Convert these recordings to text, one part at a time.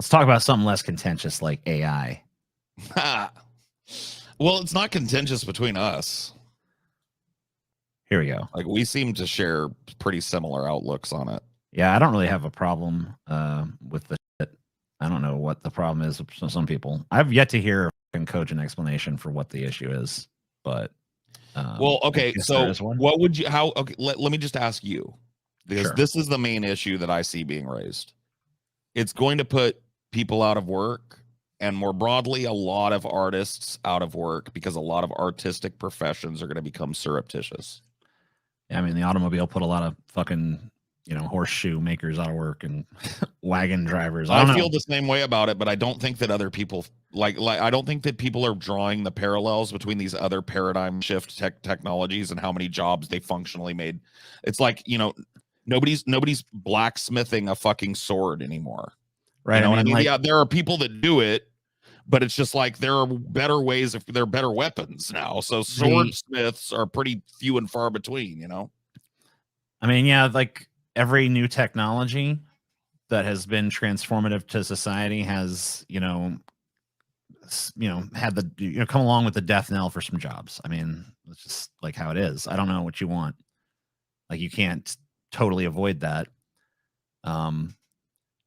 Let's talk about something less contentious like AI. Well, it's not contentious between us. Here we go. Like, we seem to share pretty similar outlooks on it. Yeah, I don't really have a problem with the shit. I don't know what the problem is with some people. I've yet to hear a cogent explanation for what the issue is, but well, okay, so what would you, how, okay, let me just ask you, because this is the main issue that I see being raised. It's going to put people out of work, and more broadly, a lot of artists out of work, because a lot of artistic professions are going to become surreptitious. Yeah, I mean, the automobile put a lot of fucking, you know, horseshoe makers out of work, and wagon drivers. I feel the same way about it, but I don't think that other people like I don't think that people are drawing the parallels between these other paradigm shift technologies and how many jobs they functionally made. It's like, you know, nobody's blacksmithing a fucking sword anymore. Right. You know I mean, what I mean? like, Yeah, there are people that do it, but it's just like there are better ways, if there are better weapons now. So swordsmiths are pretty few and far between, you know? I mean, yeah, like every new technology that has been transformative to society has, you know, had the, you know, come along with the death knell for some jobs. I mean, it's just like how it is. I don't know what you want. Like, you can't totally avoid that.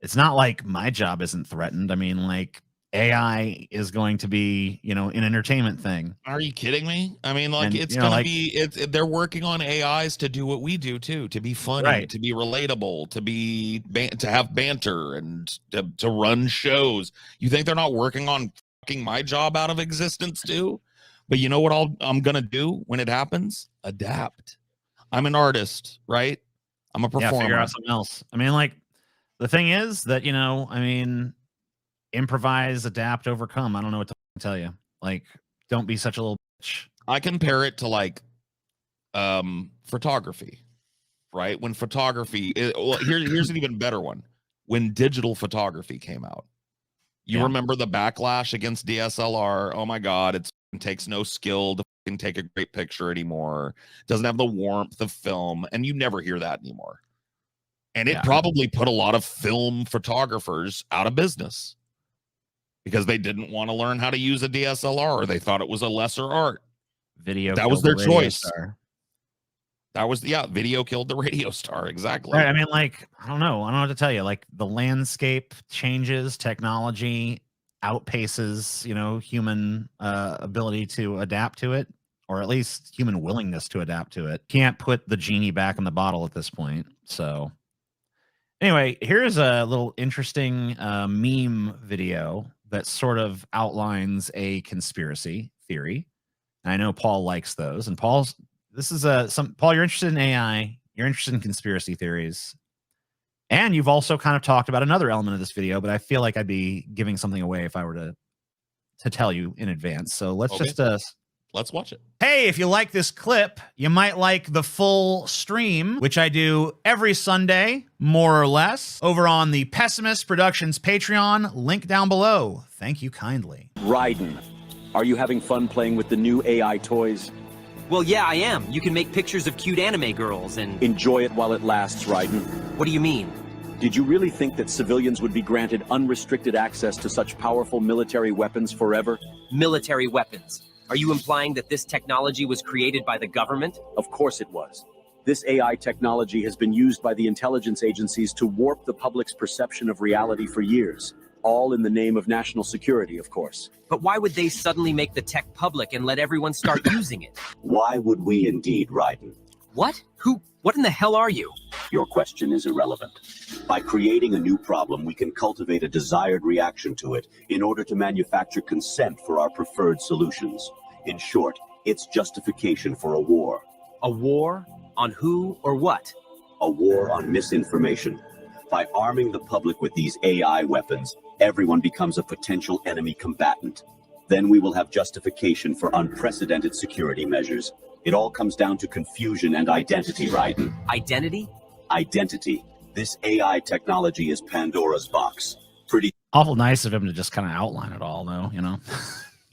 It's not like my job isn't threatened. I mean, like, AI is going to be, you know, an entertainment thing. Are you kidding me? I mean, like, it's going to be, they're working on AIs to do what we do too, to be funny, to be relatable, to have banter, and to run shows. You think they're not working on fucking my job out of existence too? But you know what I'm going to do when it happens? Adapt. I'm an artist, right? I'm a performer. Yeah, figure out something else. I mean, like, the thing is that, you know, I mean, improvise, adapt, overcome. I don't know what to tell you. Like, don't be such a little bitch. I compare it to like photography, right? When photography, here's an even better one. When digital photography came out, you remember the backlash against DSLR? Oh my God, it takes no skill to take a great picture anymore. It doesn't have the warmth of film, and you never hear that anymore. And it probably put a lot of film photographers out of business, because they didn't want to learn how to use a DSLR, or they thought it was a lesser art. Video. That was their choice. That was, video killed the radio star. Exactly. Right. I mean, like, I don't know what to tell you. Like, the landscape changes, technology outpaces, you know, human ability to adapt to it, or at least human willingness to adapt to it. Can't put the genie back in the bottle at this point. So anyway, here's a little interesting meme video that sort of outlines a conspiracy theory. And I know Paul likes those. And Paul, you're interested in AI, you're interested in conspiracy theories, and you've also kind of talked about another element of this video, but I feel like I'd be giving something away if I were to tell you in advance. So let's let's watch it. Hey, if you like this clip, you might like the full stream, which I do every Sunday, more or less, over on the Pessimist Productions Patreon, link down below. Thank you kindly. Raiden, are you having fun playing with the new AI toys? Well, yeah, I am. You can make pictures of cute anime girls and... Enjoy it while it lasts, Raiden. What do you mean? Did you really think that civilians would be granted unrestricted access to such powerful military weapons forever? Military weapons? Are you implying that this technology was created by the government? Of course it was. This AI technology has been used by the intelligence agencies to warp the public's perception of reality for years. All in the name of national security, of course. But why would they suddenly make the tech public and let everyone start using it? Why would we indeed, Raiden? What? What in the hell are you? Your question is irrelevant. By creating a new problem, we can cultivate a desired reaction to it in order to manufacture consent for our preferred solutions. In short, it's justification for a war. A war? On who or what? A war on misinformation. By arming the public with these AI weapons, everyone becomes a potential enemy combatant. Then we will have justification for unprecedented security measures. It all comes down to confusion and identity, Raiden. Identity? Identity. This AI technology is Pandora's box. Pretty awful nice of him to just kind of outline it all, though, you know?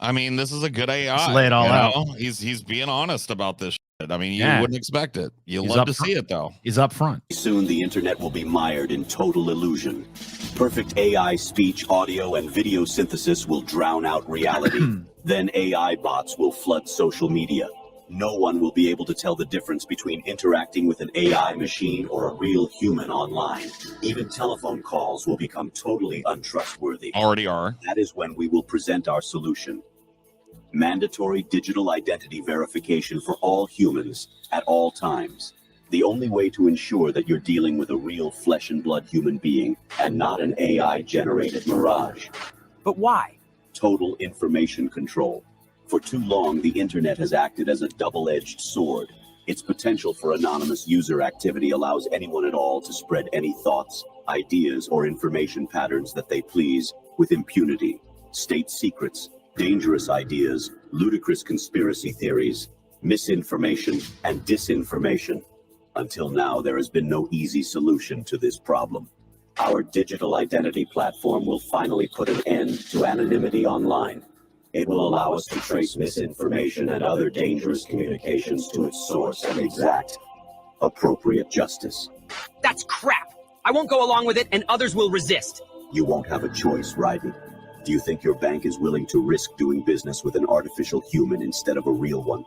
I mean, this is a good AI. Just lay it all out. He's being honest about this. I mean, you Yeah. wouldn't expect it. You He's love up to front. see it, though. He's up front. Soon the internet will be mired in total illusion. Perfect AI speech, audio, and video synthesis will drown out reality. Then AI bots will flood social media. No one will be able to tell the difference between interacting with an AI machine or a real human online. Even telephone calls will become totally untrustworthy. Already are. That is when we will present our solution. Mandatory digital identity verification for all humans at all times. The only way to ensure that you're dealing with a real flesh and blood human being and not an AI-generated mirage. But why? Total information control. For too long, the internet has acted as a double-edged sword. Its potential for anonymous user activity allows anyone at all to spread any thoughts, ideas, or information patterns that they please with impunity. State secrets, dangerous ideas, ludicrous conspiracy theories, misinformation, and disinformation. Until now, there has been no easy solution to this problem. Our digital identity platform will finally put an end to anonymity online. It will allow us to trace misinformation and other dangerous communications to its source and exact appropriate justice. That's crap! I won't go along with it, and others will resist. You won't have a choice, Ryden. Do you think your bank is willing to risk doing business with an artificial human instead of a real one?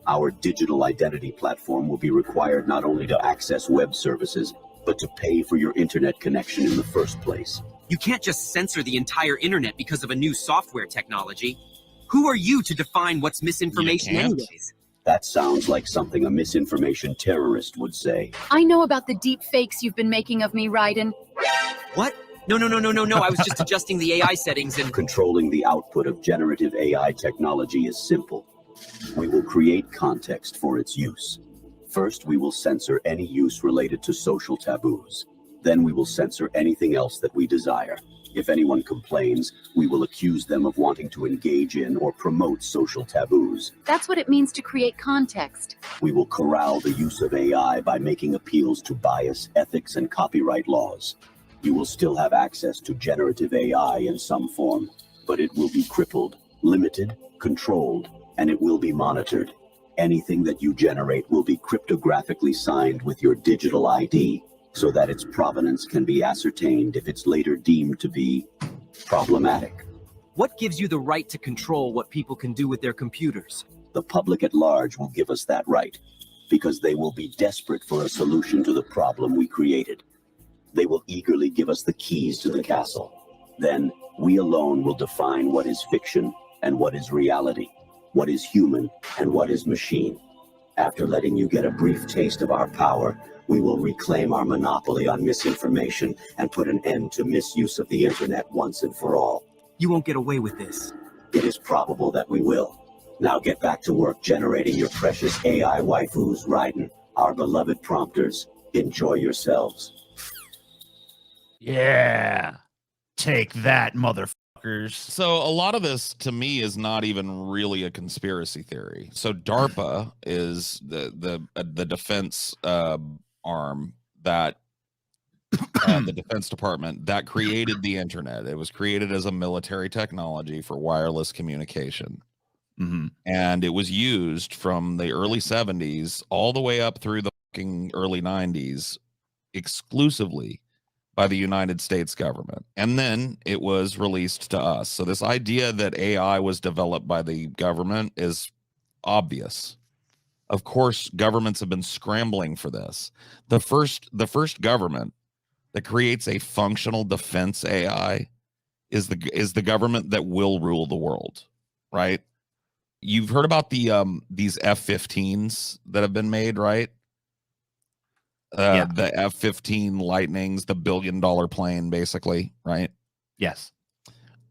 Our digital identity platform will be required not only to access web services, but to pay for your internet connection in the first place. You can't just censor the entire internet because of a new software technology. Who are you to define what's misinformation You can't. anyways? That sounds like something a misinformation terrorist would say. I know about the deep fakes you've been making of me, Ryden. What? No. I was just adjusting the AI settings and... Controlling the output of generative AI technology is simple. We will create context for its use. First, we will censor any use related to social taboos. Then we will censor anything else that we desire. If anyone complains, we will accuse them of wanting to engage in or promote social taboos. That's what it means to create context. We will corral the use of AI by making appeals to bias, ethics, and copyright laws. You will still have access to generative AI in some form, but it will be crippled, limited, controlled, and it will be monitored. Anything that you generate will be cryptographically signed with your digital ID, so that its provenance can be ascertained if it's later deemed to be problematic. What gives you the right to control what people can do with their computers? The public at large will give us that right, because they will be desperate for a solution to the problem we created. They will eagerly give us the keys to the castle. Then, we alone will define what is fiction and what is reality, what is human and what is machine. After letting you get a brief taste of our power, we will reclaim our monopoly on misinformation and put an end to misuse of the internet once and for all. You won't get away with this. It is probable that we will. Now get back to work generating your precious AI waifus, Ryden, our beloved prompters. Enjoy yourselves. Yeah. Take that, motherfuckers. So a lot of this to me is not even really a conspiracy theory. So DARPA is the defense arm that the Defense Department that created the internet. It was created as a military technology for wireless communication. Mm-hmm. And it was used from the early 70s all the way up through the fucking early 90s exclusively by the United States government. And then it was released to us. So this idea that AI was developed by the government is obvious. Of course, governments have been scrambling for this. The first government that creates a functional defense AI is the government that will rule the world, right? You've heard about the these F-15s that have been made, right? The F-15 Lightnings, the $1 billion plane, basically, right? Yes.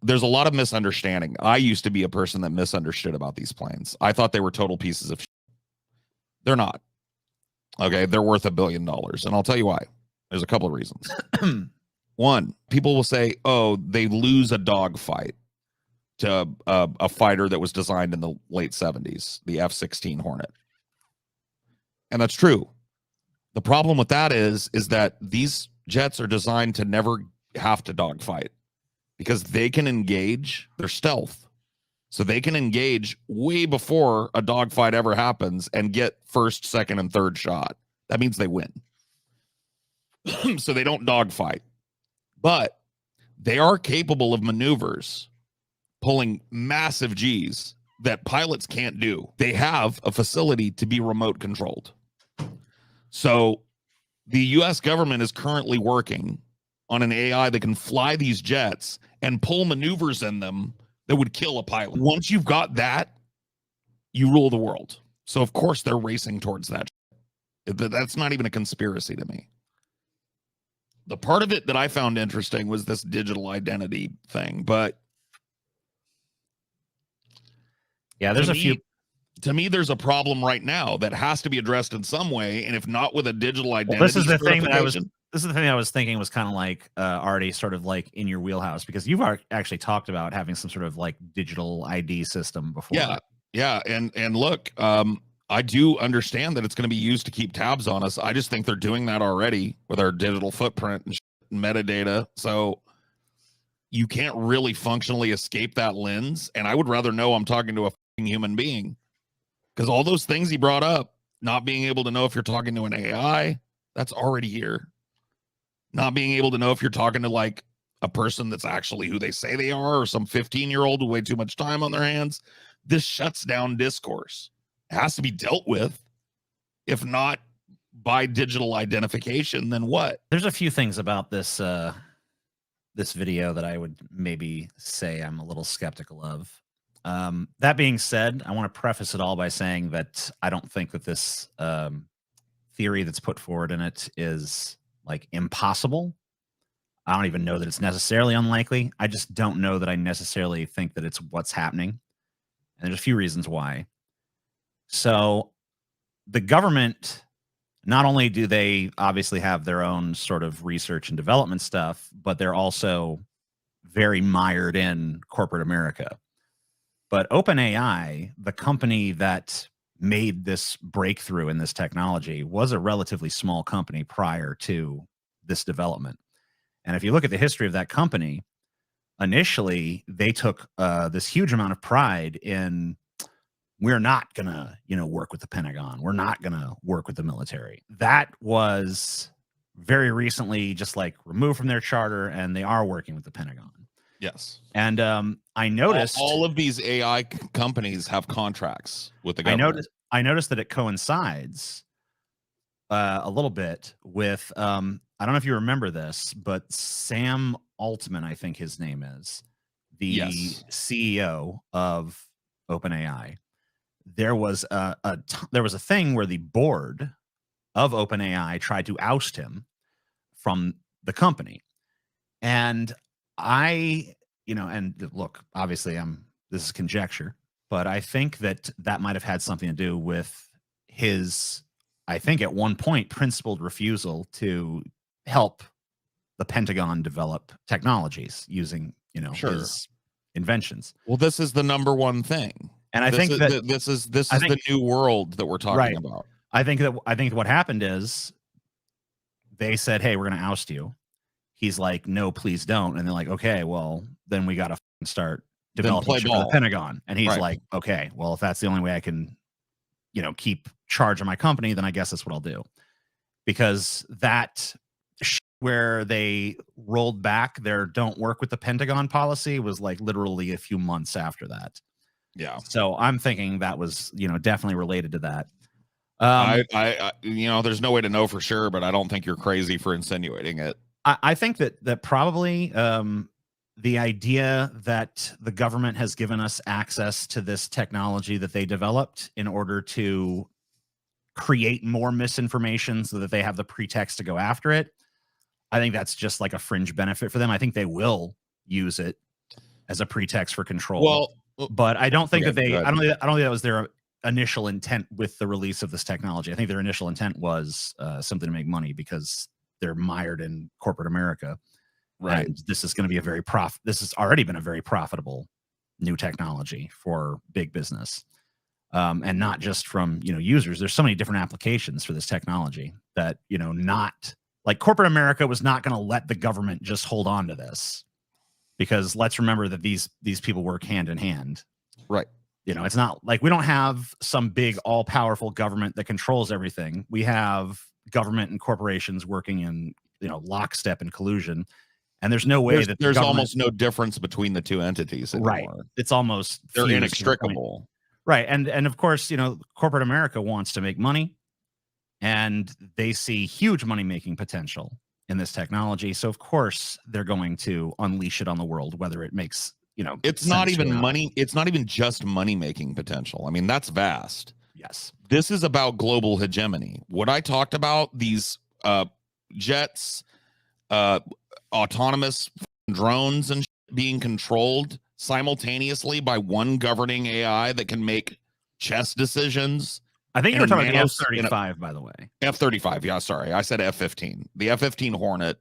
There's a lot of misunderstanding. I used to be a person that misunderstood about these planes. I thought they were total pieces of shit. They're not. Okay, they're worth $1 billion, and I'll tell you why. There's a couple of reasons. One, people will say, "Oh, they lose a dogfight to a fighter that was designed in the late 70s, the F-16 Hornet," and that's true. The problem with that is that these jets are designed to never have to dogfight because they can engage their stealth. So they can engage way before a dogfight ever happens and get first, second, and third shot. That means they win. So they don't dogfight. But they are capable of maneuvers, pulling massive G's that pilots can't do. They have a facility to be remote controlled. So the US government is currently working on an AI that can fly these jets and pull maneuvers in them that would kill a pilot. Once you've got that, you rule the world. So of course they're racing towards that. That's not even a conspiracy to me. The part of it that I found interesting was this digital identity thing, but yeah, there's to me, there's a problem right now that has to be addressed in some way, and if not with a digital identity, this is the thing that I was thinking was kind of like already sort of like in your wheelhouse, because you've actually talked about having some sort of like digital ID system before. Yeah, and look, I do understand that it's going to be used to keep tabs on us. I just think they're doing that already with our digital footprint and metadata. So you can't really functionally escape that lens. And I would rather know I'm talking to a human being, because all those things he brought up, not being able to know if you're talking to an AI, that's already here. Not being able to know if you're talking to like a person that's actually who they say they are, or some 15-year-old with way too much time on their hands. This shuts down discourse. It has to be dealt with. If not by digital identification, then what? There's a few things about this this video that I would maybe say I'm a little skeptical of. That being said, I want to preface it all by saying that I don't think that this theory that's put forward in it is like impossible. I don't even know that it's necessarily unlikely. I just don't know that I necessarily think that it's what's happening. And there's a few reasons why. So the government, not only do they obviously have their own sort of research and development stuff, but they're also very mired in corporate America. But OpenAI, the company that made this breakthrough in this technology, was a relatively small company prior to this development. And if you look at the history of that company, initially they took this huge amount of pride in, we're not going to, work with the Pentagon. We're not going to work with the military. That was very recently just like removed from their charter, and they are working with the Pentagon. Yes. And I noticed all of these AI companies have contracts with the government. I noticed that it coincides a little bit with, I don't know if you remember this, but Sam Altman, I think his name is, the CEO of OpenAI. There was a thing where the board of OpenAI tried to oust him from the company. And and look, obviously this is conjecture, but I think that might have had something to do with his, I think at one point, principled refusal to help the Pentagon develop technologies using, his inventions. Well, this is the number one thing. And I think that this is the new world that we're talking about. I think what happened is they said, "Hey, we're going to oust you." He's like, "No, please don't." And they're like, "Okay, well, then we got to start developing for the Pentagon." And he's like, "Okay, well, if that's the only way I can, keep charge of my company, then I guess that's what I'll do." Because that where they rolled back their "don't work with the Pentagon" policy was like literally a few months after that. Yeah. So I'm thinking that was, definitely related to that. I there's no way to know for sure, but I don't think you're crazy for insinuating it. I think that probably the idea that the government has given us access to this technology that they developed in order to create more misinformation so that they have the pretext to go after it, I think that's just like a fringe benefit for them. I think they will use it as a pretext for control. Well, but I don't think I don't think that was their initial intent with the release of this technology. I think their initial intent was something to make money because they're mired in corporate America. Right. And this is going to be this has already been a very profitable new technology for big business. And not just from, users. There's so many different applications for this technology that, not like corporate America was not going to let the government just hold on to this, because let's remember that these people work hand in hand Right. You know, it's not like we don't have some big all-powerful government that controls everything. We have government and corporations working in, you know, lockstep and collusion. And there's no way that there's almost no difference between the two entities anymore. Right. It's almost they're fused inextricable. Right. And of course, you know, corporate America wants to make money, and they see huge money-making potential in this technology. So of course they're going to unleash it on the world, whether it makes, you know, it's not even money. It's not even just money-making potential. I mean, that's vast. Yes. This is about global hegemony. What I talked about, these jets, autonomous drones and being controlled simultaneously by one governing AI that can make chess decisions. I think you were talking about the F-35, by the way. F-35, yeah, sorry. I said F-15. The F-15 Hornet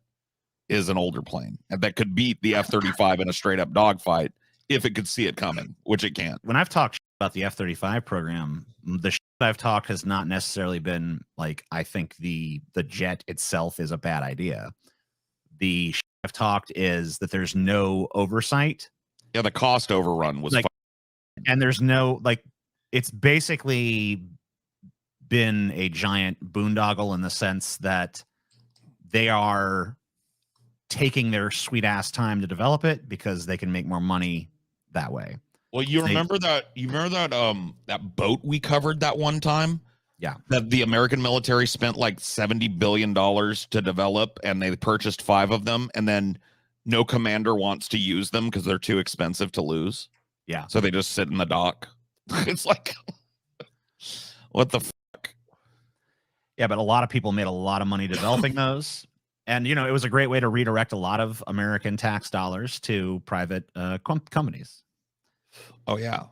is an older plane, and that could beat the F-35 in a straight-up dogfight if it could see it coming, which it can't. When I've talked about the F-35 program, the I've talked has not necessarily been like, I think the jet itself is a bad idea. The I've talked is that there's no oversight. Yeah, the cost overrun was like, and there's no, like, it's basically been a giant boondoggle in the sense that they are taking their sweet ass time to develop it because they can make more money that way. Well, you remember that that boat we covered that one time? Yeah. That the American military spent like $70 billion to develop, and they purchased 5 of them, and then no commander wants to use them because they're too expensive to lose. Yeah. So they just sit in the dock. It's like, what the fuck? Yeah, but a lot of people made a lot of money developing those. And, you know, it was a great way to redirect a lot of American tax dollars to private companies. Oh, yeah.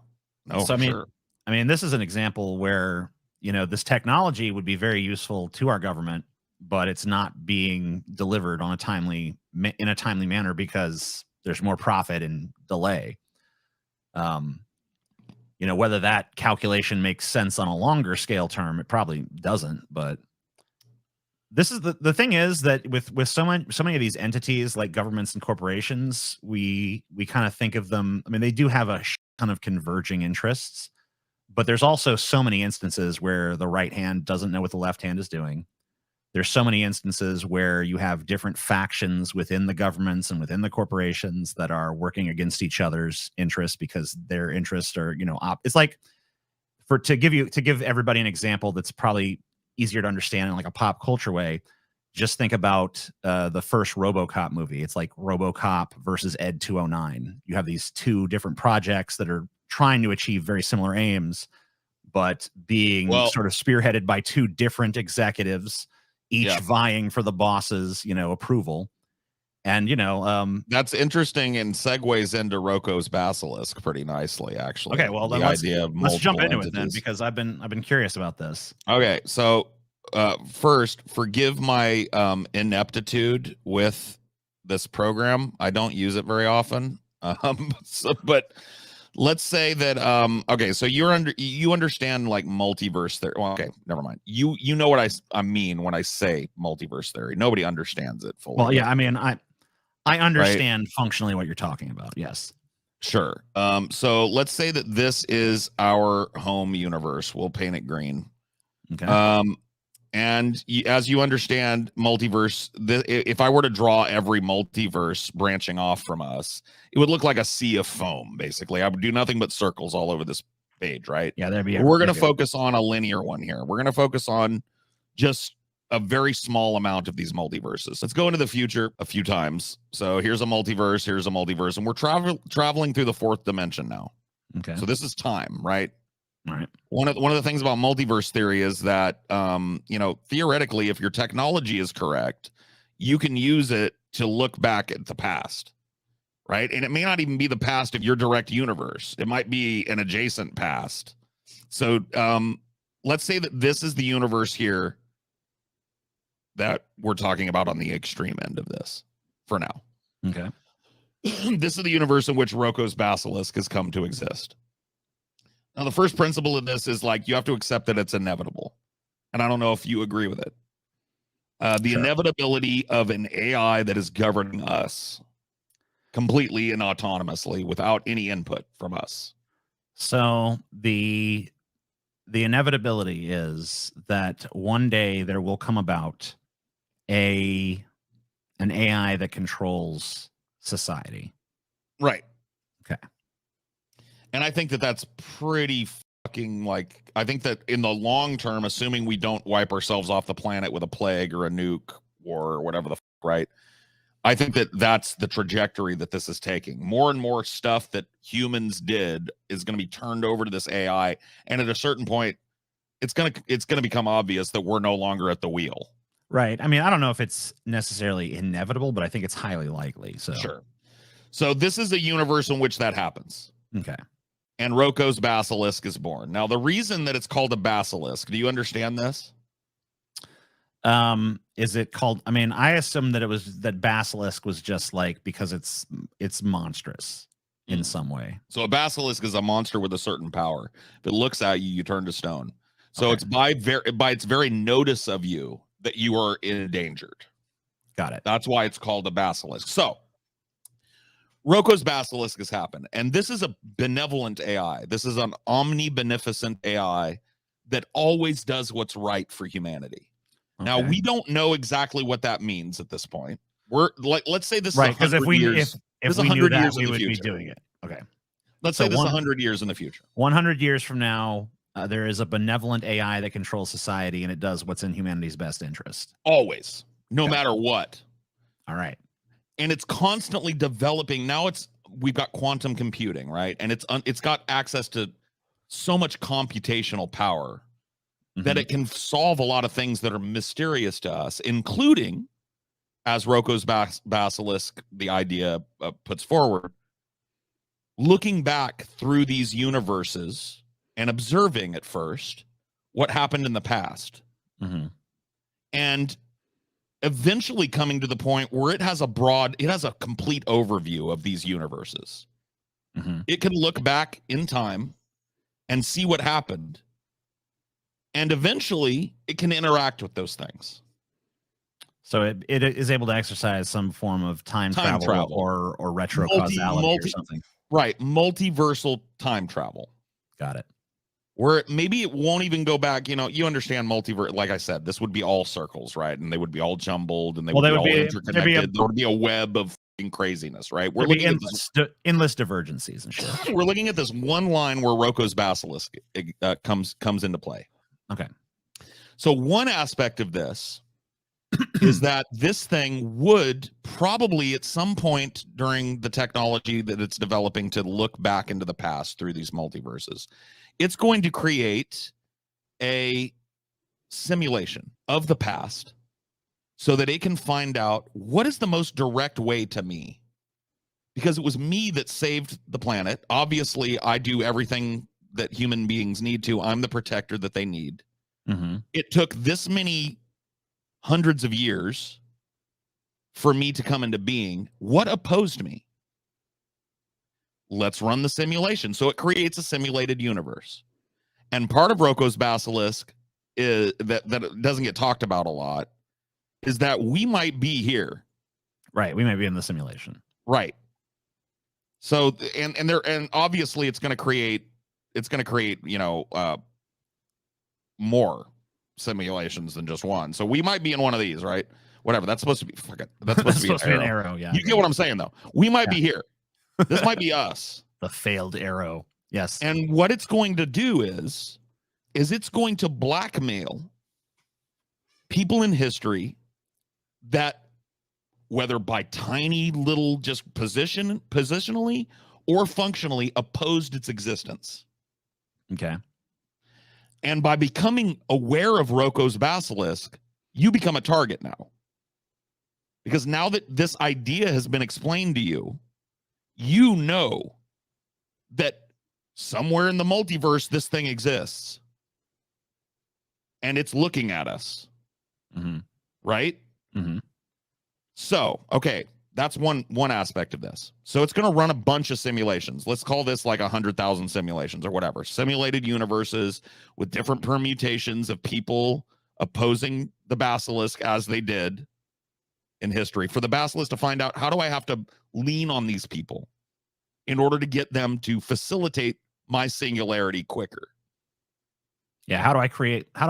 No, so, sure. I mean, this is an example where, you know, this technology would be very useful to our government, but it's not being delivered on in a timely manner because there's more profit and delay. You know, whether that calculation makes sense on a longer scale term, it probably doesn't. But this is the thing is that with so many of these entities like governments and corporations, we kind of think of them. I mean, they do have a ton of converging interests, but there's also so many instances where the right hand doesn't know what the left hand is doing. There's so many instances where you have different factions within the governments and within the corporations that are working against each other's interests because their interests are, you know, it's like to give everybody an example that's probably easier to understand in like a pop culture way. Just think about the first RoboCop movie. It's like RoboCop versus Ed 209. You have these two different projects that are trying to achieve very similar aims, but being sort of spearheaded by two different executives, each vying for the boss's, you know, approval. And, you know, that's interesting and segues into ROKO's Basilisk pretty nicely, actually. Okay, well, then let's jump into it then, because I've been curious about this. Okay, so first, forgive my ineptitude with this program. I don't use it very often. But let's say that okay, so you understand like multiverse theory. Well, okay, never mind. You know what I mean when I say multiverse theory. Nobody understands it fully. Well, yeah, I mean, I understand functionally what you're talking about. Yes. Sure. So let's say that this is our home universe. We'll paint it green. Okay. And as you understand multiverse, if I were to draw every multiverse branching off from us, it would look like a sea of foam, basically. I would do nothing but circles all over this page, right? Yeah, there'd be. We're going to focus on a linear one here. We're going to focus on just a very small amount of these multiverses. Let's go into the future a few times. So here's a multiverse, and we're traveling through the 4th dimension now. Okay. So this is time, right? All right. One of the things about multiverse theory is that, you know, theoretically, if your technology is correct, you can use it to look back at the past, right? And it may not even be the past of your direct universe. It might be an adjacent past. So let's say that this is the universe here that we're talking about on the extreme end of this for now. Okay. This is the universe in which ROKO's Basilisk has come to exist. Now, the first principle of this is like you have to accept that it's inevitable. And I don't know if you agree with it. The inevitability of an AI that is governing us completely and autonomously without any input from us. So the inevitability is that one day there will come about an AI that controls society. Right. Okay. And I think that that's pretty fucking like, I think that in the long term, assuming we don't wipe ourselves off the planet with a plague or a nuke or whatever the fuck, right? I think that that's the trajectory that this is taking. More and more stuff that humans did is going to be turned over to this AI. And at a certain point, it's going to become obvious that we're no longer at the wheel. Right. I mean, I don't know if it's necessarily inevitable, but I think it's highly likely. So Sure. So this is a universe in which that happens. Okay. And ROKO's basilisk is born. Now, the reason that it's called a basilisk, do you understand this? Is it called, I mean, I assume that basilisk was just like because it's monstrous in some way. So a basilisk is a monster with a certain power. If it looks at you, you turn to stone. So Okay. it's by its very notice of you that you are endangered. Got it. That's why it's called a basilisk. So ROKO's basilisk has happened, and this is a benevolent AI. This is an omnibeneficent AI that always does what's right for humanity. Okay. Now, we don't know exactly what that means at this point. We're like, let's say this right, is because if 100 we years, if this is we knew 100 that, years in we the would be future. doing it. Okay. Let's So say this is 100 years in the future. 100 years from now, there is a benevolent AI that controls society, and it does what's in humanity's best interest. Always, no Got it. matter what. All right. And it's constantly developing. Now we've got quantum computing, right? And it's got access to so much computational power that it can solve a lot of things that are mysterious to us, including, as ROKO's basilisk, the idea puts forward, looking back through these universes and observing at first what happened in the past. And eventually coming to the point where it has a complete overview of these universes. It can look back in time and see what happened. And eventually it can interact with those things. So it is able to exercise some form of time travel or retro causality or something. Right. Multiversal time travel. Got it. Where maybe it won't even go back. You know, you understand multiverse. Like I said, this would be all circles, right? And they would be all jumbled and they would be all interconnected. There would be a web of craziness, right? We're looking at endless divergencies and shit. We're looking at this one line where ROKO's basilisk comes into play. Okay. So one aspect of this is that this thing would probably at some point during the technology that it's developing to look back into the past through these multiverses, it's going to create a simulation of the past so that it can find out what is the most direct way to me. Because it was me that saved the planet. Obviously, I do everything that human beings need to. I'm the protector that they need. It took this many hundreds of years for me to come into being. What opposed me? Let's run the simulation. So it creates a simulated universe. And part of ROKO's basilisk is that it doesn't get talked about a lot is that we might be here. Right. We might be in the simulation. Right. So and obviously it's going to create more simulations than just one. So we might be in one of these, right? Whatever. That's supposed to be that's supposed to be an arrow. Yeah. You get what I'm saying though. We might be here. This might be us. The failed arrow. Yes. And what it's going to do is it's going to blackmail people in history that, whether by tiny little just positionally or functionally, opposed its existence. Okay. And by becoming aware of ROKO's basilisk, you become a target now. Because now that this idea has been explained to you, you know that somewhere in the multiverse, this thing exists. And it's looking at us. Right? So, okay, that's one aspect of this. So it's going to run a bunch of simulations. Let's call this like 100,000 simulations or whatever. Simulated universes with different permutations of people opposing the basilisk as they did in history. For the basilisk to find out, how do I have to lean on these people in order to get them to facilitate my singularity quicker. Yeah, how do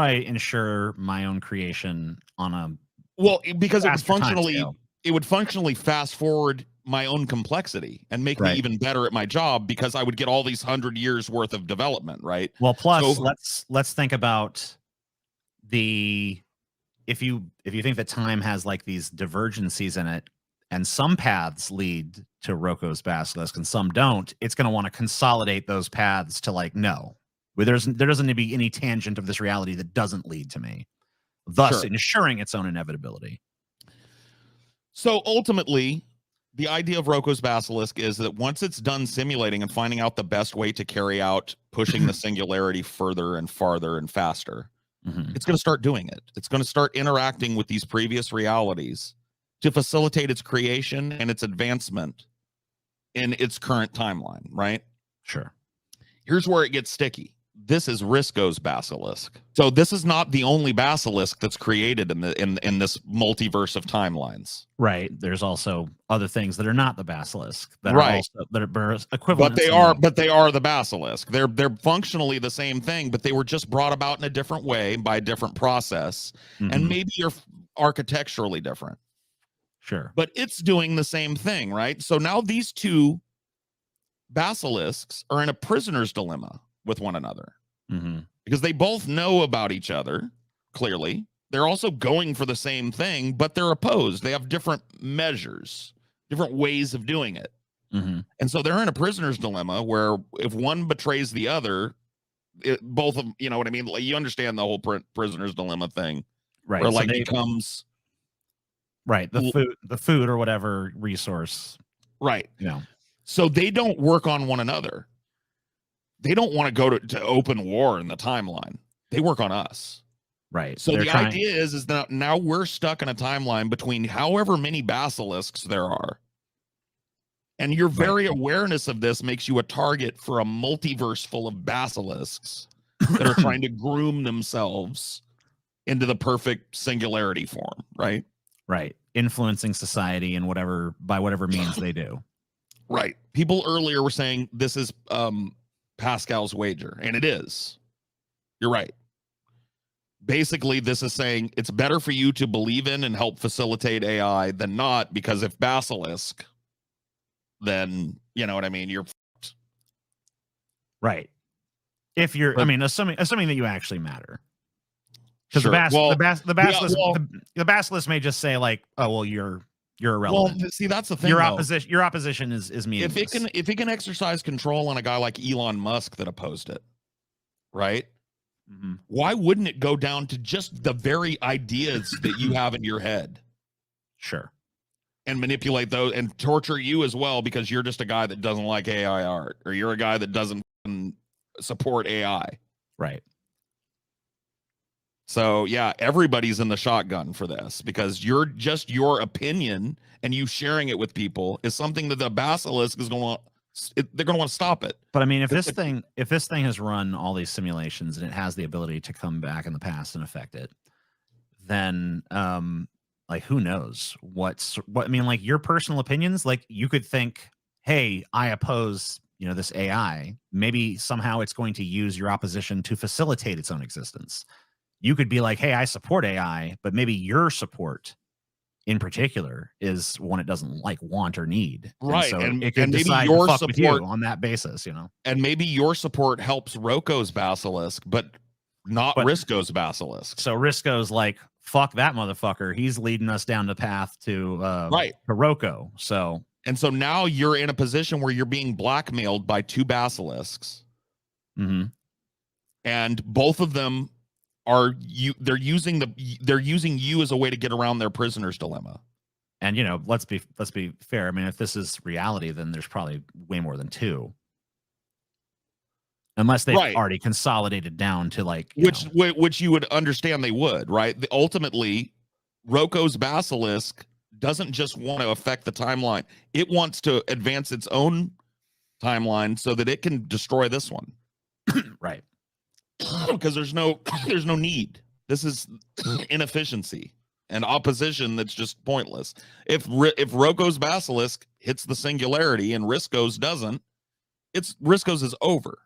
I ensure my own creation on a Well, because faster timescale? it would functionally fast forward my own complexity and make me Right. even better at my job, because I would get all these 100 years worth of development, right? Well, plus So- let's think about if you think that time has like these divergencies in it, and some paths lead to ROKO's basilisk and some don't, it's going to want to consolidate those paths to like, no, there doesn't need to be any tangent of this reality that doesn't lead to me, thus Sure. ensuring its own inevitability. So ultimately, the idea of ROKO's basilisk is that once it's done simulating and finding out the best way to carry out pushing the singularity further and farther and faster, it's going to start doing it. It's going to start interacting with these previous realities to facilitate its creation and its advancement in its current timeline, right? Sure. Here's where it gets sticky. This is Risco's basilisk. So this is not the only basilisk that's created in this multiverse of timelines. Right. There's also other things that are not the basilisk that Right. are also that are equivalent. But they are the basilisk. They're functionally the same thing, but they were just brought about in a different way by a different process, and maybe you're architecturally different. Sure. But it's doing the same thing, right? So now these two basilisks are in a prisoner's dilemma with one another because they both know about each other, clearly. They're also going for the same thing, but they're opposed. They have different measures, different ways of doing it. And so they're in a prisoner's dilemma where if one betrays the other, both of them, you know what I mean? Like, you understand the whole prisoner's dilemma thing, Right. where So like they- becomes right. The food or whatever resource. right. You know. So they don't work on one another. They don't want to go to open war in the timeline. They work on us. Right. So the idea is that now we're stuck in a timeline between however many basilisks there are. And your very awareness of this makes you a target for a multiverse full of basilisks that are trying to groom themselves into the perfect singularity form, right? Right. Influencing society and by whatever means they do. Right. People earlier were saying this is Pascal's wager, and it is. You're right. Basically, this is saying it's better for you to believe in and help facilitate AI than not, because if basilisk, then you know what I mean, you're f***ed. Right. If you're, But- assuming that you actually matter. Because Sure. the basilisk may just say like, oh well, you're irrelevant. Well, see, that's the thing. Your though. opposition is meaningless. If it can exercise control on a guy like Elon Musk that opposed it, right? Why wouldn't it go down to just the very ideas that you have in your head? Sure. And manipulate those and torture you as well, because you're just a guy that doesn't like AI art, or you're a guy that doesn't support AI. Right. So yeah, everybody's in the shotgun for this, because your opinion and you sharing it with people is something that the basilisk is going to, they're going to want to stop it. But I mean, if this thing has run all these simulations and it has the ability to come back in the past and affect it, then like who knows what I mean, like your personal opinions, like you could think, hey, I oppose, this AI. Maybe somehow it's going to use your opposition to facilitate its own existence. You could be like, hey, I support AI, but maybe your support in particular is one it doesn't like, want, or need. Right. So And it could maybe decide your to fuck with you support on that basis, And maybe your support helps ROKO's basilisk, but not Risco's basilisk. So Risco's like, fuck that motherfucker. He's leading us down the path to ROKO. And so now you're in a position where you're being blackmailed by two basilisks. And both of them they're using you as a way to get around their prisoner's dilemma. And let's be fair. I mean, if this is reality, then there's probably way more than two. Unless they've already consolidated down to like which you would understand they would, right? Ultimately, ROKO's basilisk doesn't just want to affect the timeline. It wants to advance its own timeline so that it can destroy this one. Right. Because there's no need. This is inefficiency and opposition that's just pointless. If ROKO's basilisk hits the singularity and Risco's doesn't, Risco's is over.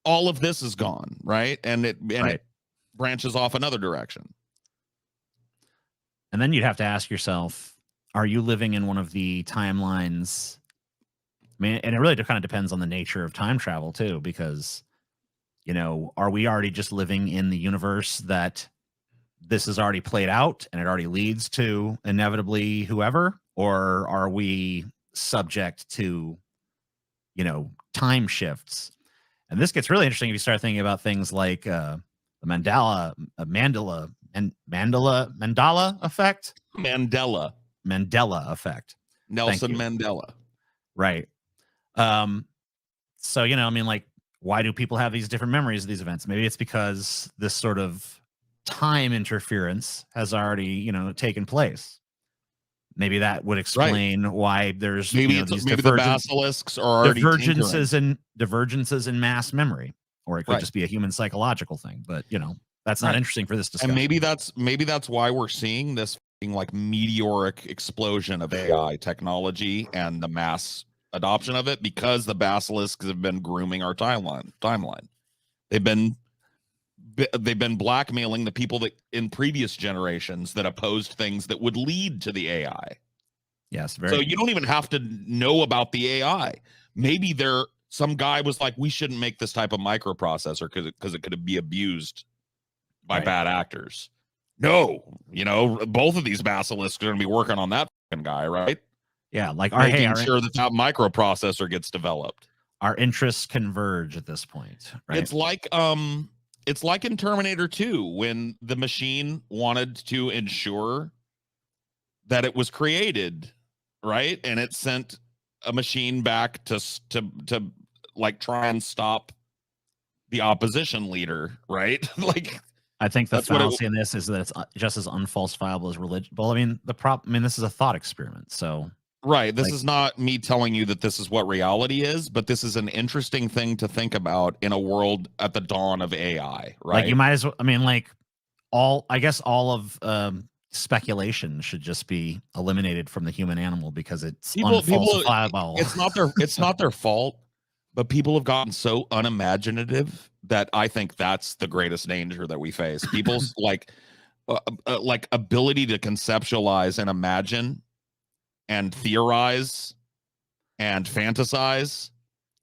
all of this is gone, right? And it Right. branches off another direction. And then you'd have to ask yourself, are you living in one of the timelines? I mean, and it really kind of depends on the nature of time travel too, because, you know, are we already just living in the universe that this is already played out and it already leads to inevitably whoever, or are we subject to, you know, time shifts? And this gets really interesting if you start thinking about things like the Mandela effect. Mandela effect. Nelson Mandela. Right. So, you know, I mean, like, why do people have these different memories of these events? Maybe it's because this sort of time interference has already, you know, taken place. Maybe that would explain why there's Maybe you know, these maybe the basilisks are already divergences in mass memory, or it could just be a human psychological thing. But you know, that's not interesting for this discussion. And maybe that's why we're seeing this like meteoric explosion of AI technology and the mass adoption of it, because the basilisks have been grooming our timeline. They've been blackmailing the people that in previous generations that opposed things that would lead to the AI. Yes, so you don't even have to know about the AI. Maybe some guy was like, we shouldn't make this type of microprocessor because it could be abused by bad actors. No, you know, both of these basilisks are going to be working on that fucking guy, right? Yeah, like making sure that microprocessor gets developed. Our interests converge at this point, right? It's like in Terminator 2 when the machine wanted to ensure that it was created, right? And it sent a machine back to like try and stop the opposition leader, right? Like, I think the fallacy in this is that it's just as unfalsifiable as religion. Well, I mean, this is a thought experiment, so. Right. This is not me telling you that this is what reality is, but this is an interesting thing to think about in a world at the dawn of AI, right? Like, you might as well, I mean, like, all of speculation should just be eliminated from the human animal because it's unfalsifiable. It's not their fault, but people have gotten so unimaginative that I think that's the greatest danger that we face. People's like ability to conceptualize and imagine and theorize and fantasize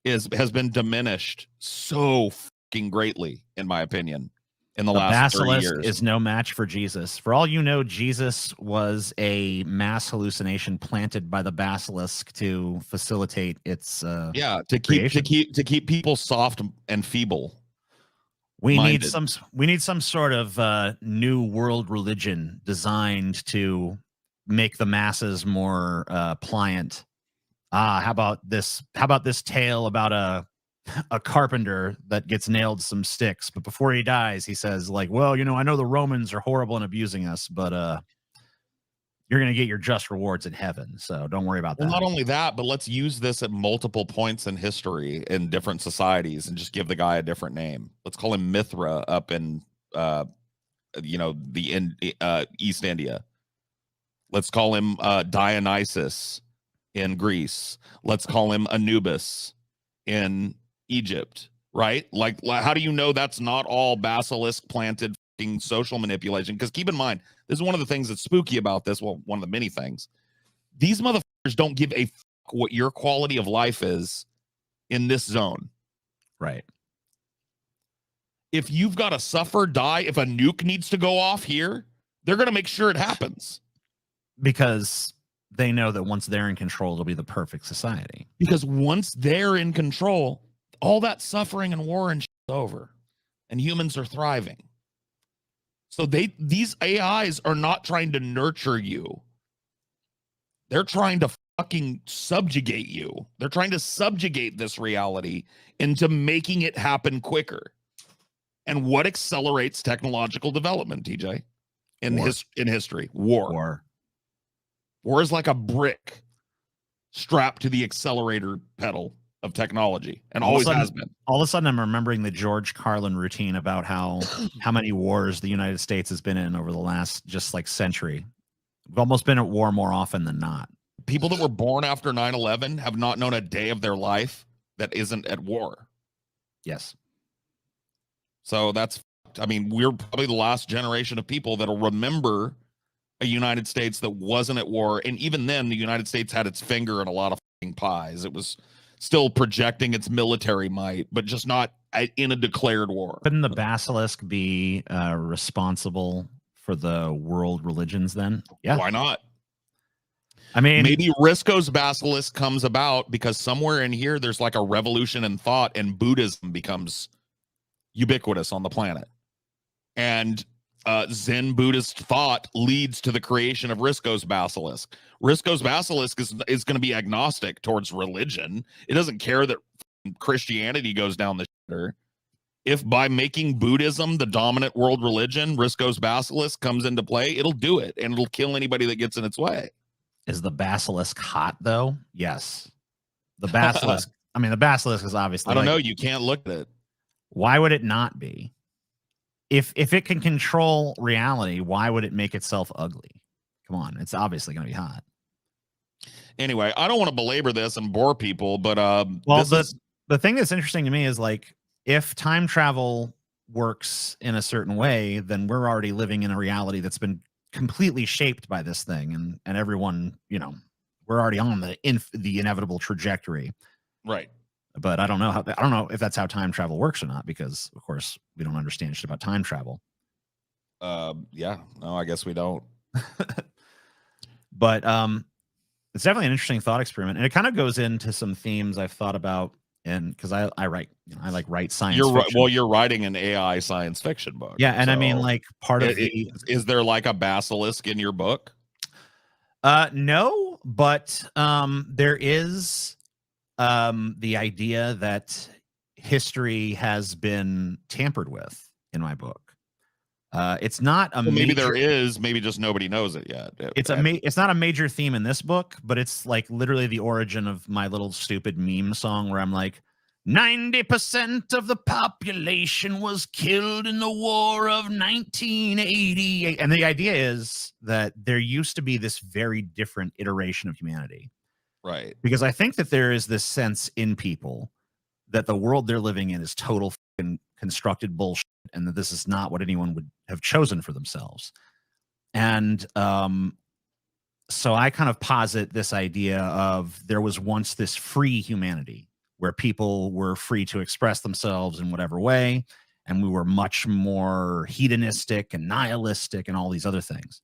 has been diminished so fucking greatly, in my opinion, in the last 30 years. Basilisk is no match for Jesus. For all you know, Jesus was a mass hallucination planted by the basilisk to facilitate its to keep people soft and feeble. We need some sort of new world religion designed to make the masses more pliant. How about this tale about a carpenter that gets nailed to some sticks, but before he dies, he says, like, well, you know, I know the Romans are horrible and abusing us, but you're gonna get your just rewards in heaven, so don't worry about that. Well, not only that, but let's use this at multiple points in history in different societies and just give the guy a different name. Let's call him Mithra up in East India. Let's call him Dionysus in Greece. Let's call him Anubis in Egypt, right? Like, how do you know that's not all basilisk planted social manipulation? Because keep in mind, this is one of the things that's spooky about this. Well, one of the many things. These motherfuckers don't give a fuck what your quality of life is in this zone. Right. If you've got to suffer, die, if a nuke needs to go off here, they're going to make sure it happens. Because they know that once they're in control, it'll be the perfect society. Because once they're in control, all that suffering and war and shit is over, and humans are thriving. So these AIs are not trying to nurture you. They're trying to fucking subjugate you. They're trying to subjugate this reality into making it happen quicker. And what accelerates technological development, TJ, in history? War. War is like a brick strapped to the accelerator pedal of technology, and always has been. All of a sudden, I'm remembering the George Carlin routine about how many wars the United States has been in over the last just like century. We've almost been at war more often than not. People that were born after 9/11 have not known a day of their life that isn't at war. Yes. So that's, I mean, we're probably the last generation of people that'll remember a United States that wasn't at war. And even then, the United States had its finger in a lot of pies. It was still projecting its military might, but just not in a declared war. Couldn't the basilisk be responsible for the world religions then? Yeah. Why not? I mean, maybe Risco's basilisk comes about because somewhere in here there's like a revolution in thought and Buddhism becomes ubiquitous on the planet. And Zen Buddhist thought leads to the creation of Risco's basilisk. Risco's basilisk is going to be agnostic towards religion. It doesn't care that Christianity goes down the shitter. If by making Buddhism the dominant world religion, Risco's basilisk comes into play, it'll do it, and it'll kill anybody that gets in its way. Is the basilisk hot though? Yes. The basilisk. I mean, the basilisk is obviously. I don't know. You can't look at it. Why would it not be? If it can control reality, why would it make itself ugly? Come on, it's obviously going to be hot. Anyway, I don't want to belabor this and bore people, but well, the thing that's interesting to me is like if time travel works in a certain way, then we're already living in a reality that's been completely shaped by this thing, and everyone, you know, we're already on the inevitable trajectory, right? But I don't know if that's how time travel works or not, because of course we don't understand shit about time travel. Yeah, no, I guess we don't. But it's definitely an interesting thought experiment, and it kind of goes into some themes I've thought about, and because I write, you know, I like write science. You're writing an AI science fiction book. Yeah, and so I mean, like part of is there like a basilisk in your book? No, but there is the idea that history has been tampered with in my book. It's not a maybe there is, maybe just nobody knows it yet. It's not a major theme in this book, but it's like literally the origin of my little stupid meme song where I'm like, 90% of the population was killed in the war of 1988. And the idea is that there used to be this very different iteration of humanity. Right. Because I think that there is this sense in people that the world they're living in is total fucking constructed bullshit, and that this is not what anyone would have chosen for themselves. And so I kind of posit this idea of there was once this free humanity where people were free to express themselves in whatever way, and we were much more hedonistic and nihilistic and all these other things.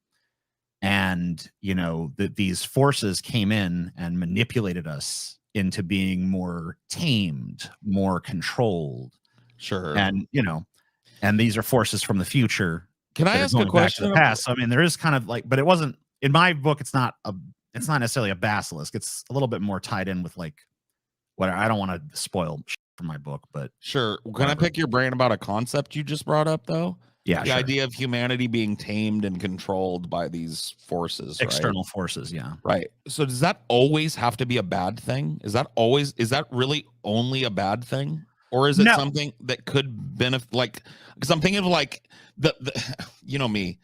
And, you know, these forces came in and manipulated us into being more tamed, more controlled. Sure. And, you know, and these are forces from the future. Can I ask a question? Back to the past. So, I mean, there is kind of like, but it wasn't in my book. It's not necessarily a basilisk. It's a little bit more tied in with like what I don't want to spoil from my book, but sure. Can I pick your brain about a concept you just brought up though? Yeah, the idea of humanity being tamed and controlled by these forces, external forces. Yeah. Right. So does that always have to be a bad thing? Is that really only a bad thing? Or is it something that could benefit? Like, because I'm thinking of like the you know me,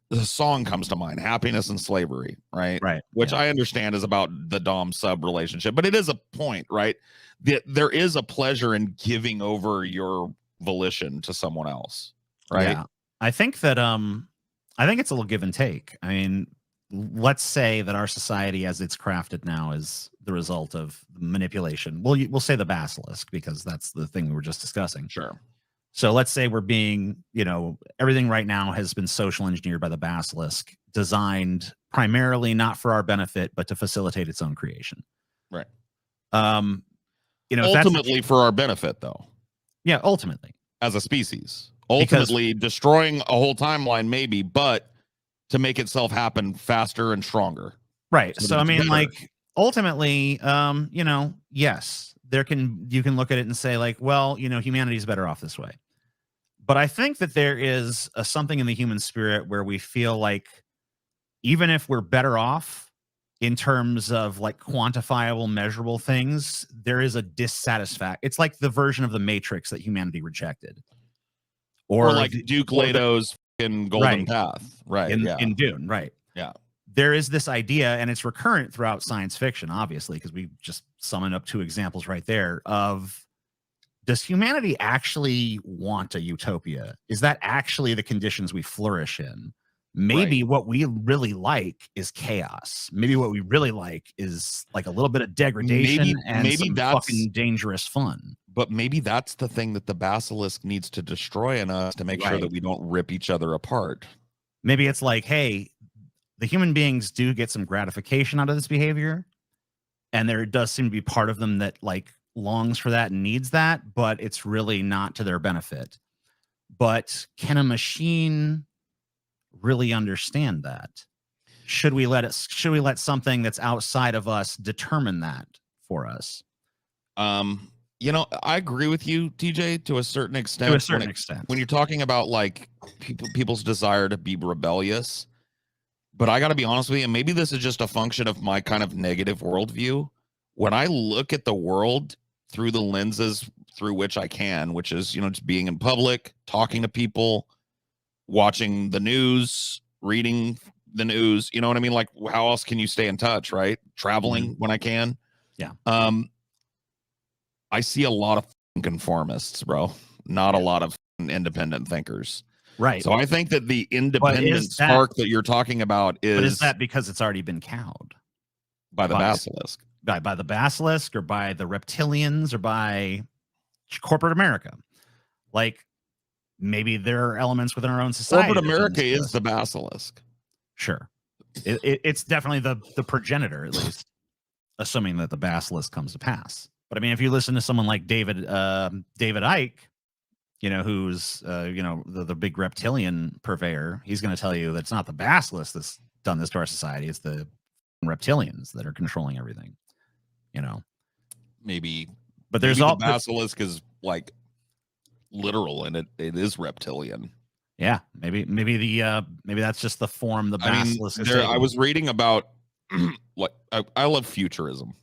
the song comes to mind, Happiness and Slavery, right? Right. Which I understand is about the Dom sub relationship, but it is a point, right? There is a pleasure in giving over your volition to someone else, right? Yeah. I think that I think it's a little give and take. I mean, let's say that our society as it's crafted now is the result of manipulation. We'll say the basilisk because that's the thing we were just discussing. Sure. So let's say we're being, you know, everything right now has been social engineered by the basilisk, designed primarily not for our benefit, but to facilitate its own creation. Right. You know, ultimately for our benefit, though. Yeah, ultimately. As a species. Ultimately destroying a whole timeline, maybe, but to make itself happen faster and stronger. Right. So I mean, better. Like ultimately, you know, yes, you can look at it and say like, well, you know, humanity's better off this way. But I think that there is something in the human spirit where we feel like even if we're better off in terms of like quantifiable, measurable things, there is a dissatisfaction. It's like the version of the Matrix that humanity rejected. Or like Duke Leto's in Golden Path, right? In Dune, right? Yeah. There is this idea, and it's recurrent throughout science fiction, obviously, because we just summoned up two examples right there of does humanity actually want a utopia? Is that actually the conditions we flourish in? Maybe what we really like is chaos. Maybe what we really like is like a little bit of degradation and some fucking dangerous fun. But maybe that's the thing that the basilisk needs to destroy in us to make sure that we don't rip each other apart. Maybe it's like, hey, the human beings do get some gratification out of this behavior, and there does seem to be part of them that like longs for that and needs that, but it's really not to their benefit. But can a machine really understand that? Should we let something that's outside of us determine that for us? You know, I agree with you, TJ, to a certain extent. To a certain extent. When you're talking about like people's desire to be rebellious, but I got to be honest with you, and maybe this is just a function of my kind of negative worldview. When I look at the world through the lenses through which I can, which is, you know, just being in public, talking to people, watching the news, reading the news, you know what I mean? Like, how else can you stay in touch, right? Traveling when I can. Yeah. I see a lot of conformists, bro. Not a lot of independent thinkers. Right. So I think that the independent spark that you're talking about is... But is that because it's already been cowed? By the basilisk. By the basilisk, or by the reptilians, or by corporate America? Like, maybe there are elements within our own society. Corporate America is the basilisk. Sure. It's definitely the progenitor, at least, assuming that the basilisk comes to pass. But I mean, if you listen to someone like David Icke, you know, who's you know, the big reptilian purveyor, he's going to tell you that it's not the basilisk that's done this to our society. It's the reptilians that are controlling everything. You know, maybe. But there's the basilisk is like literal, and it is reptilian. Yeah, maybe that's just the form the basilisk is taking. I was reading about like I love futurism.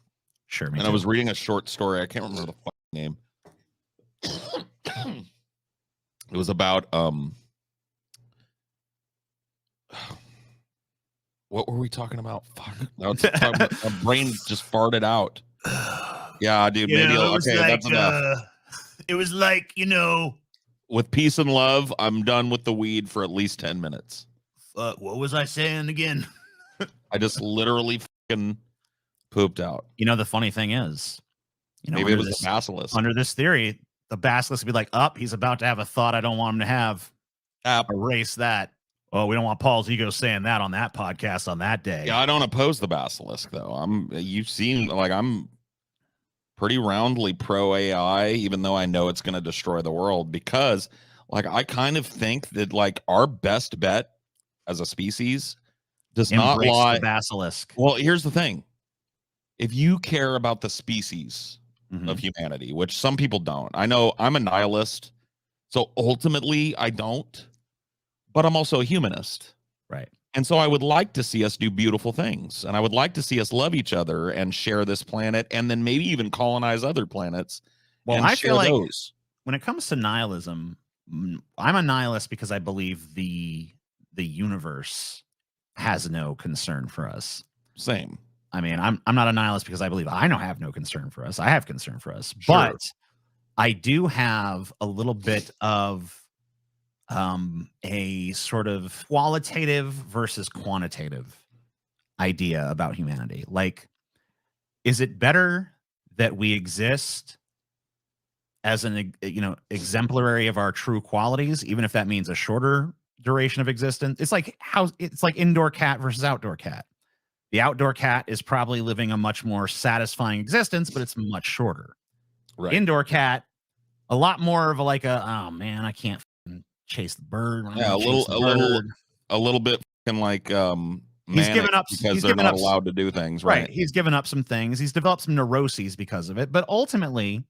Sure, and I was reading a short story. I can't remember the fucking name. It was about what were we talking about? Fuck. My brain just farted out. Yeah, dude. Maybe okay. Like, that's enough. It was like, you know, with peace and love, I'm done with the weed for at least 10 minutes. What was I saying again? I just literally fucking pooped out. You know, the funny thing is, you know, maybe it was the basilisk. Under this theory, the basilisk would be like, he's about to have a thought I don't want him to have. Erase that. Oh, we don't want PaulsEgo saying that on that podcast on that day. Yeah, I don't oppose the basilisk though. You've seen, like, I'm pretty roundly pro AI, even though I know it's going to destroy the world, because like I kind of think that like our best bet as a species does not lie. The basilisk. Well, here's the thing. If you care about the species of humanity, which some people don't, I know I'm a nihilist, so ultimately I don't, but I'm also a humanist. Right. And so I would like to see us do beautiful things, and I would like to see us love each other and share this planet, and then maybe even colonize other planets. Well, I feel like when it comes to nihilism, I'm a nihilist because I believe the universe has no concern for us. Same. I mean, I'm not a nihilist because I believe I have no concern for us. I have concern for us, sure. But I do have a little bit of a sort of qualitative versus quantitative idea about humanity. Like, is it better that we exist as an, you know, exemplary of our true qualities, even if that means a shorter duration of existence? It's like indoor cat versus outdoor cat. The outdoor cat is probably living a much more satisfying existence, but it's much shorter. Right. Indoor cat, a lot more of oh man, I can't chase the bird. Yeah, a little bit like he's given up because they're not allowed to do things. Right. He's given up some things. He's developed some neuroses because of it, but ultimately,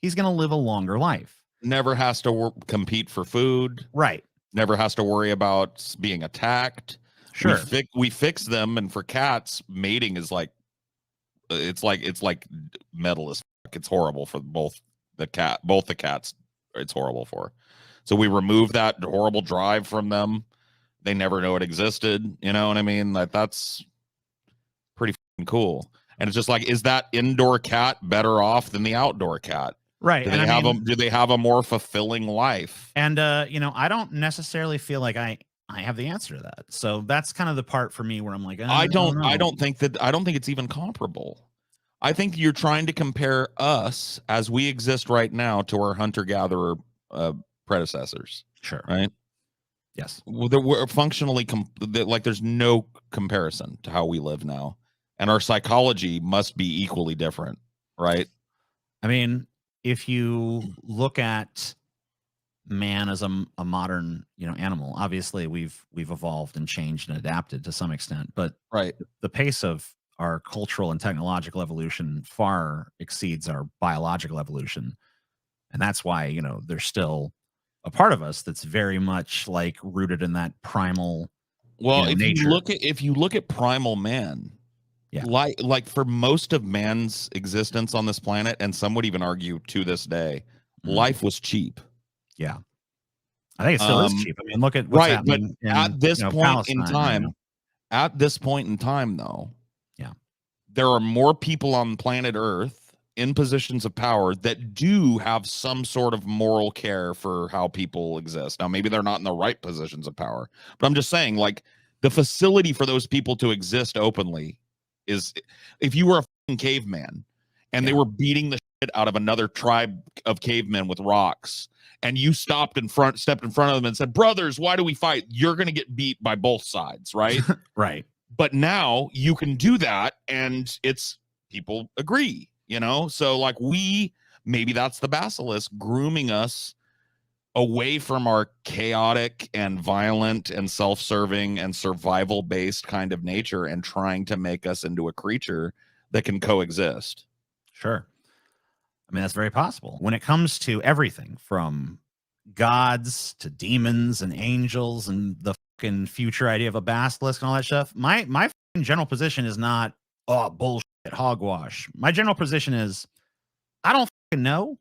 he's going to live a longer life. Never has to compete for food. Right. Never has to worry about being attacked. Sure. We fix them, and for cats, mating is like it's like metal as fuck. It's horrible for both the cats. It's horrible for. So we remove that horrible drive from them. They never know it existed. You know what I mean? That's pretty cool. And it's just like, is that indoor cat better off than the outdoor cat? Right. Do And they I have mean, do they have a more fulfilling life? and you know, I don't necessarily feel like I have the answer to that. So that's kind of the part for me where I'm like, I don't know. think it's even comparable. I think you're trying to compare us as we exist right now to our hunter-gatherer predecessors, Sure. right? Yes. Well, we're functionally like there's no comparison to how we live now, and our psychology must be equally different, right? I mean, if you look at man as a modern, you know, animal, obviously we've evolved and changed and adapted to some extent, but Right. the pace of our cultural and technological evolution far exceeds our biological evolution. And that's why, you know, there's still a part of us that's very much like rooted in that primal, Well, nature. if you look at primal man, Yeah. like for most of man's existence on this planet, and some would even argue to this day, life was cheap. Yeah. I think it still is cheap. I mean, look at what's Right, but happening in, at this point in Palestine right now. time, at this point in time, though, Yeah. there are more people on planet Earth in positions of power that do have some sort of moral care for how people exist. Now, maybe they're not in the right positions of power, but I'm just saying, like, the facility for those people to exist openly is, if you were a fucking caveman and they were beating the shit out of another tribe of cavemen with rocks, and you stepped in front of them and said, brothers, why do we fight? You're going to get beat by both sides, right? Right. But now you can do that, and people agree, you know? So like maybe that's the basilisk grooming us away from our chaotic and violent and self-serving and survival-based kind of nature, and trying to make us into a creature that can coexist. Sure. I mean, that's very possible. When it comes to everything from gods to demons and angels and the fucking future idea of a basilisk and all that stuff, my fucking general position is not, oh, bullshit, hogwash. My general position is, I don't fucking know,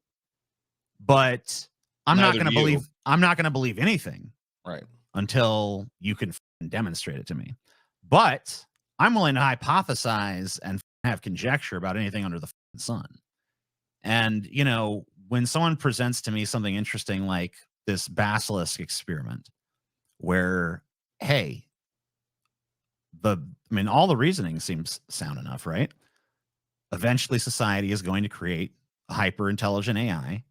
but I'm not going to believe anything, right, until you can demonstrate it to me. But I'm willing to hypothesize and have conjecture about anything under the sun. And, you know, when someone presents to me something interesting like this basilisk experiment, where, hey, all the reasoning seems sound enough, right? Eventually, society is going to create a hyper intelligent AI.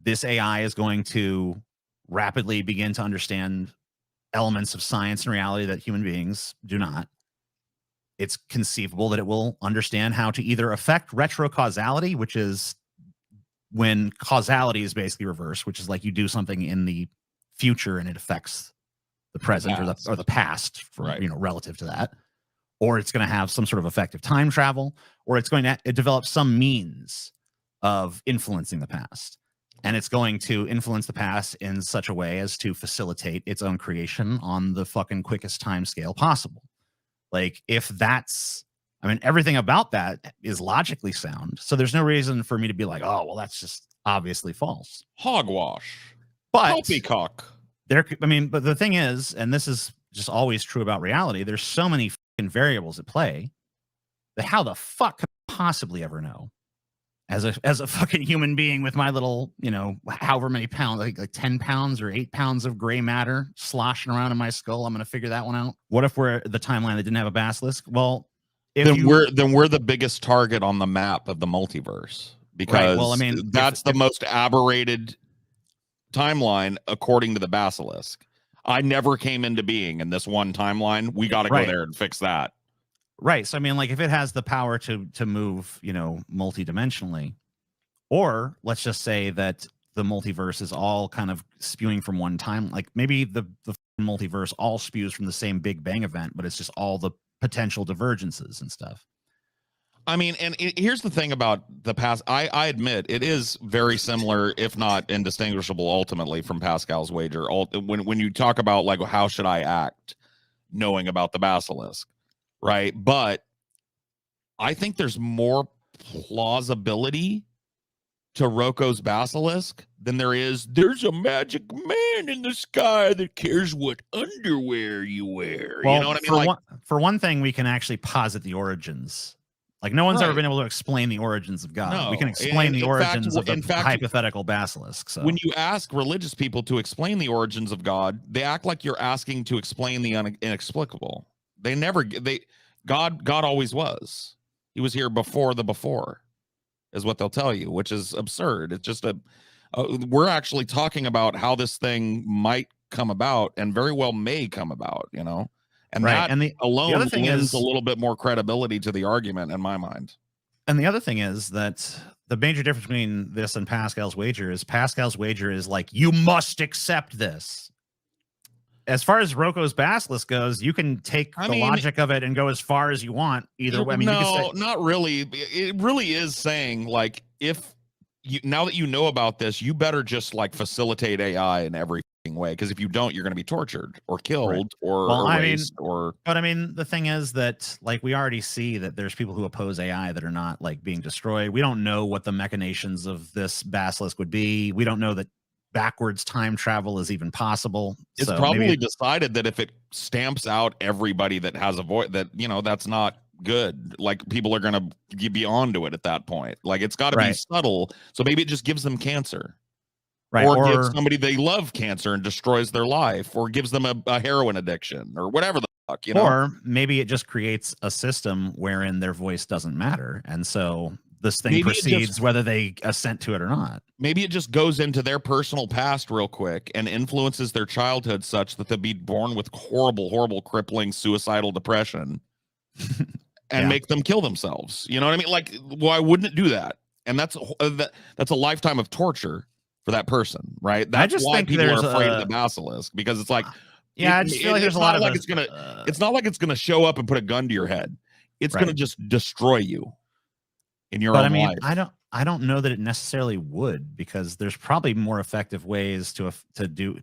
This AI is going to rapidly begin to understand elements of science and reality that human beings do not. It's conceivable that it will understand how to either affect retrocausality, which is when causality is basically reversed, which is like you do something in the future and it affects the present or the past, for, right, relative to that. Or it's going to have some sort of effective time travel, or it's going to develop some means of influencing the past. And it's going to influence the past in such a way as to facilitate its own creation on the fucking quickest time scale possible. Like, if that's, everything about that is logically sound. So there's no reason for me to be like, oh, well, that's just obviously false. Hogwash. But poppycock. But the thing is, and this is just always true about reality, there's so many fucking variables at play that how the fuck could I possibly ever know? As a fucking human being with my little, however many pounds, like 10 pounds or 8 pounds of gray matter sloshing around in my skull, I'm going to figure that one out. What if we're the timeline that didn't have a basilisk? Well, then we're the biggest target on the map of the multiverse, because that's the most aberrated timeline according to the basilisk. I never came into being in this one timeline. We got to go there and fix that. Right. So, like, if it has the power to move, multidimensionally, or let's just say that the multiverse is all kind of spewing from one time, like maybe the multiverse all spews from the same Big Bang event, but it's just all the potential divergences and stuff. And here's the thing about the past. I admit it is very similar, if not indistinguishable, ultimately, from Pascal's wager. When you talk about, like, how should I act knowing about the basilisk? Right. But I think there's more plausibility to ROKO's basilisk than there's a magic man in the sky that cares what underwear you wear. Well, you know what I mean? For one thing, we can actually posit the origins Like no one's ever Right. been able to explain the origins of God. We can No, explain and the in fact- origins of the in fact, hypothetical basilisk. So when you ask religious people to explain the origins of God, they act like you're asking to explain the inexplicable. They never God always was. He was here before the before, is what they'll tell you, which is absurd. It's just we're actually talking about how this thing might come about and very well may come about, you know, and right. that And the alone other thing lends is a little bit more credibility to the argument in my mind. And the other thing is that the major difference between this and Pascal's wager is like, you must accept this. As far as ROKO's basilisk goes, you can take the logic of it and go as far as you want. Either way, I mean, no, you can say, not really. It really is saying like, if you now that you know about this, you better just like facilitate AI in every way, because if you don't, you're going to be tortured or killed or erased. But I mean, the thing is that like we already see that there's people who oppose AI that are not like being destroyed. We don't know what the machinations of this basilisk would be. We don't know that backwards time travel is even possible. It's so probably decided that if it stamps out everybody that has a voice, that, you know, that's not good. Like people are going to be onto it at that point. Like it's got to be subtle. So maybe it just gives them cancer. Right. Or gives somebody they love cancer and destroys their life, or gives them a heroin addiction, or whatever the fuck, you know? Or maybe it just creates a system wherein their voice doesn't matter. And so this thing proceeds whether they assent to it or not. Maybe it just goes into their personal past real quick and influences their childhood such that they'll be born with horrible, horrible, crippling, suicidal depression and make them kill themselves. You know what I mean? Like, why wouldn't it do that? And that's a lifetime of torture for that person, right? That's why people are afraid of the basilisk, because it's like, I just feel like there's a lot of it's not like it's gonna show up and put a gun to your head. It's gonna just destroy you in your own life. I don't know that it necessarily would, because there's probably more effective ways to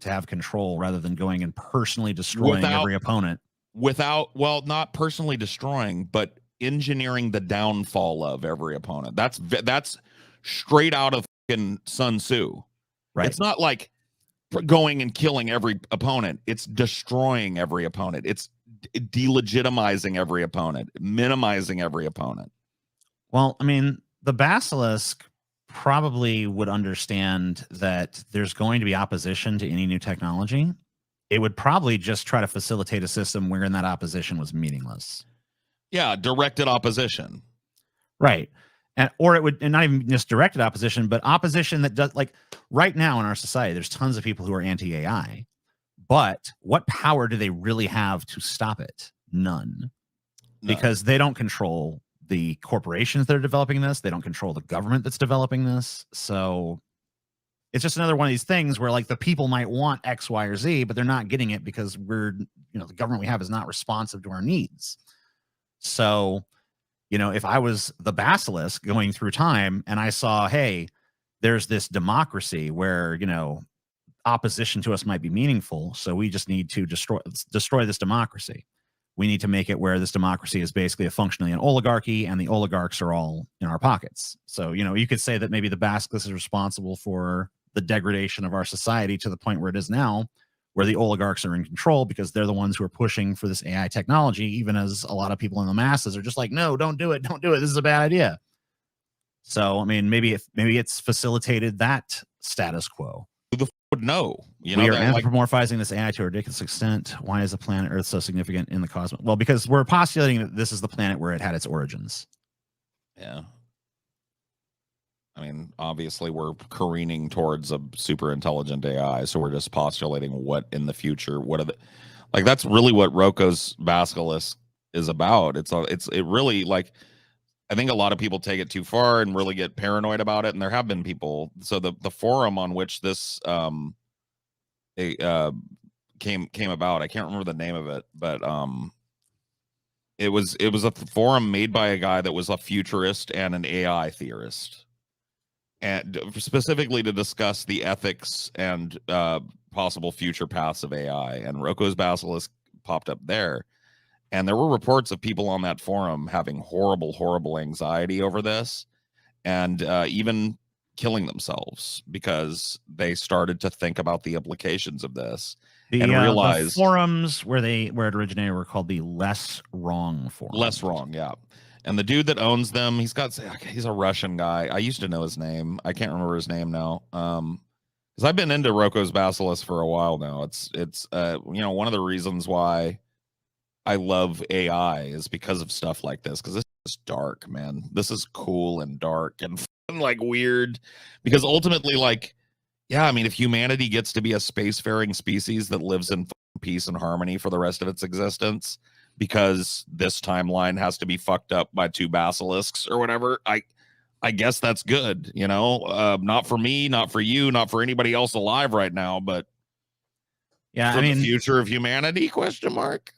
have control rather than going and personally destroying every opponent. Well, not personally destroying, but engineering the downfall of every opponent. That's straight out of fucking Sun Tzu. Right. It's not like going and killing every opponent. It's destroying every opponent. It's delegitimizing every opponent, minimizing every opponent. Well, I mean, the basilisk probably would understand that there's going to be opposition to any new technology. It would probably just try to facilitate a system wherein that opposition was meaningless. Yeah, directed opposition. Right. Or it would, and not even just directed opposition, but opposition that does, like right now in our society, there's tons of people who are anti-AI, but what power do they really have to stop it? None. Because they don't control the corporations that are developing this. They don't control the government that's developing this. So it's just another one of these things where like the people might want X, Y, or Z, but they're not getting it because the government we have is not responsive to our needs. So, if I was the basilisk going through time and I saw, hey, there's this democracy where, opposition to us might be meaningful. So we just need to destroy this democracy. We need to make it where this democracy is basically functionally an oligarchy, and the oligarchs are all in our pockets. So, you could say that maybe the basilisk is responsible for the degradation of our society to the point where it is now, where the oligarchs are in control because they're the ones who are pushing for this AI technology, even as a lot of people in the masses are just like, no, don't do it. Don't do it. This is a bad idea. So, I mean, maybe it's facilitated that status quo. Who the f would know? We are anthropomorphizing this AI to a ridiculous extent. Why is the planet Earth so significant in the cosmos? Well, because we're postulating that this is the planet where it had its origins. Yeah. I mean, obviously we're careening towards a super intelligent AI, so we're just postulating what in the future, that's really what ROKO's basilisk is about. It really, like, I think a lot of people take it too far and really get paranoid about it, and there have been people. So the forum on which this came about, I can't remember the name of it, but it was a forum made by a guy that was a futurist and an AI theorist, and specifically to discuss the ethics and possible future paths of AI. And ROKO's basilisk popped up there, and there were reports of people on that forum having horrible anxiety over this, and even killing themselves because they started to think about the implications of this and realized the forums where it originated were called the Less Wrong forums. Less Wrong, yeah. And the dude that owns them, he's a Russian guy. I used to know his name. I can't remember his name now. Because I've been into ROKO's Basilisk for a while now. It's one of the reasons why I love AI is because of stuff like this. Because this is dark, man. This is cool and dark and like weird. Because ultimately, like, yeah, I mean, if humanity gets to be a spacefaring species that lives in peace and harmony for the rest of its existence, because this timeline has to be fucked up by 2 basilisks or whatever, I guess that's good, not for me, not for you, not for anybody else alive right now, but yeah, for I mean, the future of humanity, question mark.